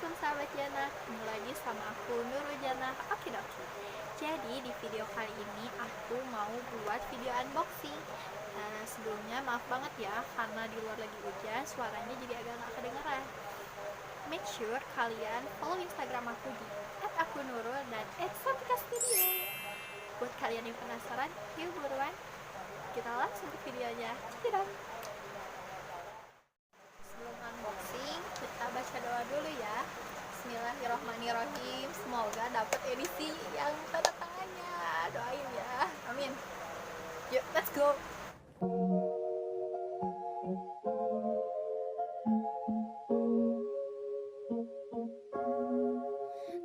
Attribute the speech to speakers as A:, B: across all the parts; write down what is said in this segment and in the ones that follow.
A: Assalamualaikum sahabat Jana, kembali lagi sama aku Nurul Jana. Okidoki. Jadi di video kali ini aku mau buat video unboxing. Sebelumnya maaf banget ya karena di luar lagi hujan, suaranya jadi agak gak kedengeran. Make sure kalian follow Instagram aku di @akunurul dan @sampikastudio. Buat kalian yang penasaran, yuk buruan kita langsung ke videonya. Check it out. Sebelum unboxing, kita baca doa dulu ya. Bismillahirrahmanirrahim. Semoga dapat edisi yang tanda tangannya. Doain ya. Amin. Yuk, let's go.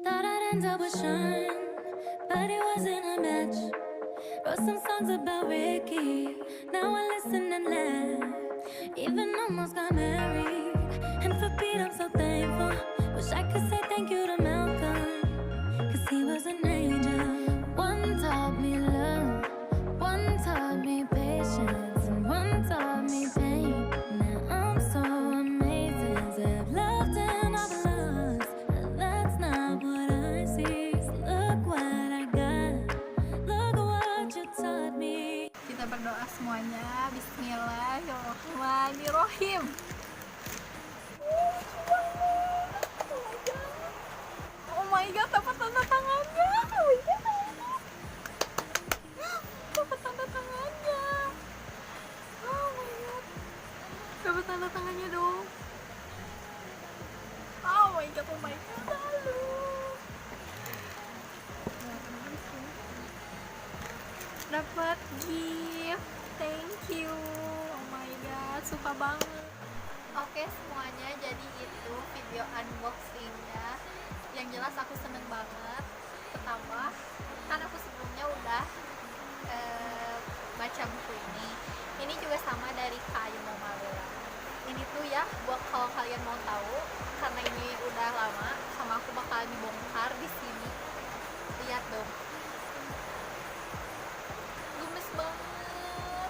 B: Thought I'd end up with Sean, but it wasn't a match. Wrote some songs about Ricky, now I listen and laugh. Even almost got married, and for Pete I'm so thankful. Wish I could say thank you to Malcolm, cause he was an angel. One taught me love, one taught me patience, and one taught me pain. Now I'm so amazing to have loved and I've lost, but that's not what I see. So look what I got, look what you taught me.
A: Kita berdoa semuanya. Bismillahirrahmanirrahim. Oh my god, dapat tanda tangannya. Oh my god. Dapat tanda tangannya. Oh my god. Dapat tanda tangannya dong. Oh my god, oh my god. Halo. Dapat gift. Thank you. Oh my god, suka banget. Oke semuanya, jadi itu video unboxingnya. Yang jelas aku seneng banget. Pertama, kan aku sebelumnya udah baca buku ini. Ini juga sama dari Kak Ayu Momalula. Ini tuh ya, buat kalau kalian mau tahu, karena ini udah lama, sama aku bakal dibongkar di sini. Lihat dong. Gemes banget.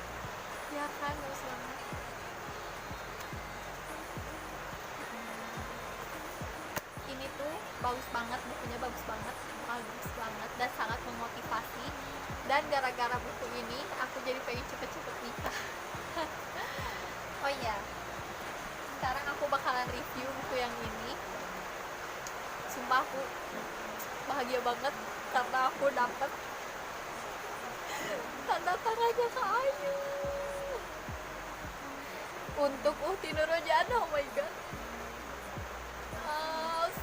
A: Ya kan, gemes banget. Ini tuh bagus banget, bukunya bagus banget dan sangat memotivasi. Dan gara-gara buku ini aku jadi pengen cepet-cepet nikah. Oh iya, sekarang aku bakalan review buku yang ini. Sumpah aku bahagia banget karena aku dapet tanda tangannya Kak Ayu untuk Uhti Nurul Jana. Oh my god,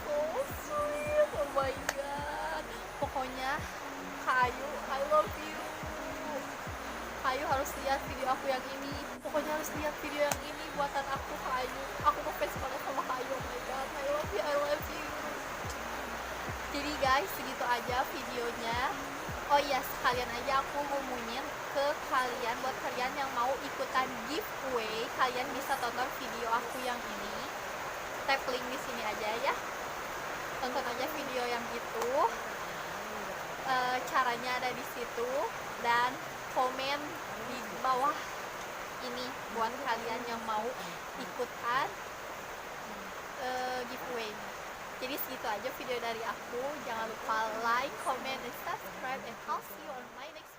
A: so sweet. Oh my god, pokoknya Kak Ayu, I love you. Kak Ayu harus lihat video aku yang ini. Pokoknya harus lihat video yang ini buatan aku, Kak Ayu. Aku ngefans banget sama Kak Ayu. Oh my god, I love you, I love you. Jadi guys, segitu aja videonya. Oh iya, sekalian aja aku ngumumin ke kalian, buat kalian yang mau ikutan giveaway, kalian bisa tonton video aku yang ini. Tap link di sini aja ya. Tonton aja video yang itu. Caranya ada di situ, dan komen di bawah ini buat kalian yang mau ikutan giveaway. Jadi segitu aja video dari aku. Jangan lupa like, comment, dan subscribe, and I'll see you on my next